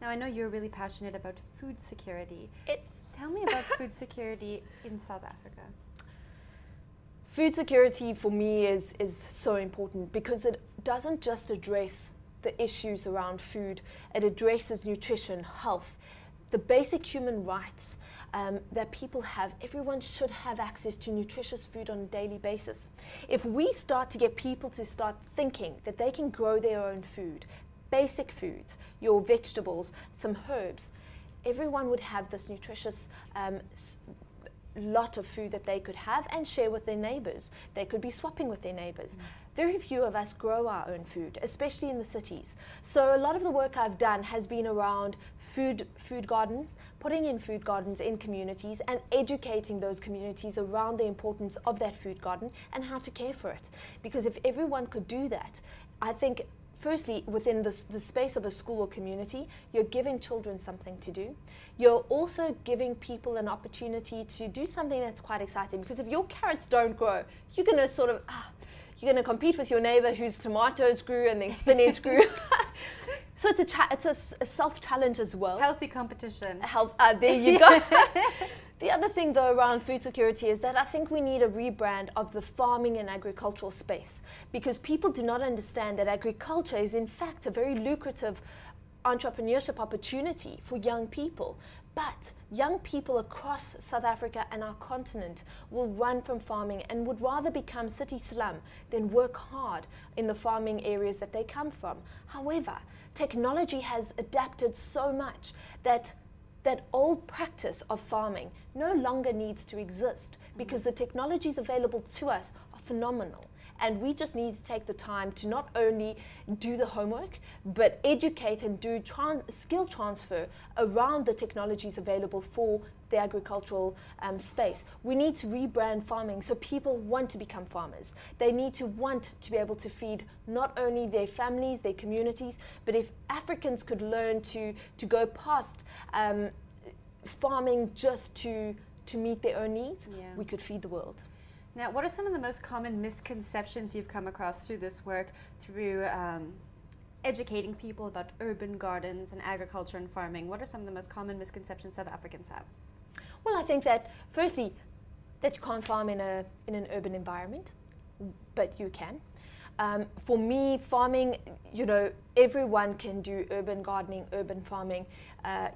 Now, I know you're really passionate about food security. It's Tell me about food security in South Africa. Food security for me is so important because it doesn't just address the issues around food, it addresses nutrition, health, the basic human rights that people have. Everyone should have access to nutritious food on a daily basis. If we start to get people to start thinking that they can grow their own food, basic foods, your vegetables, some herbs, everyone would have this nutritious lot of food that they could have and share with their neighbors. They could be swapping with their neighbors. Very few of us grow our own food, especially in the cities. So a lot of the work I've done has been around food gardens, putting in food gardens in communities and educating those communities around the importance of that food garden and how to care for it. Because if everyone could do that, I think firstly, within the space of a school or community, you're giving children something to do. You're also giving people an opportunity to do something that's quite exciting, because if your carrots don't grow, you're going to sort of, you're going to compete with your neighbor whose tomatoes grew and their spinach grew. So it's a self-challenge as well. Healthy competition. There you go. The other thing, though, around food security is that I think we need a rebrand of the farming and agricultural space, because people do not understand that agriculture is, in fact, a very lucrative entrepreneurship opportunity for young people. But young people across South Africa and our continent will run from farming and would rather become city slum than work hard in the farming areas that they come from. However, technology has adapted so much that old practice of farming no longer needs to exist, because the technologies available to us are phenomenal. And we just need to take the time to not only do the homework, but educate and do skill transfer around the technologies available for the agricultural space. We need to rebrand farming so people want to become farmers. They need to want to be able to feed not only their families, their communities, but if Africans could learn to go past farming just to meet their own needs, we could feed the world. Now, what are some of the most common misconceptions you've come across through this work, through educating people about urban gardens and agriculture and farming? What are some of the most common misconceptions South Africans have? Well, I think that, firstly, that you can't farm in an urban environment, but you can. For me, farming, you know, everyone can do urban gardening, urban farming,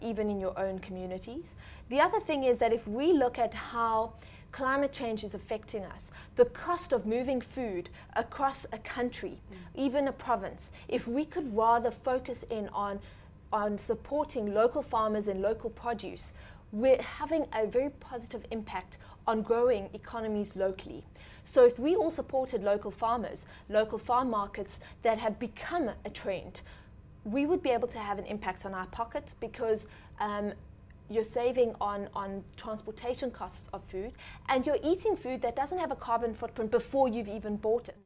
even in your own communities. The other thing is that if we look at how climate change is affecting us, the cost of moving food across a country, even a province, if we could rather focus in on supporting local farmers and local produce, we're having a very positive impact on growing economies locally. So if we all supported local farmers, local farm markets that have become a trend, we would be able to have an impact on our pockets, because you're saving on transportation costs of food, and you're eating food that doesn't have a carbon footprint before you've even bought it.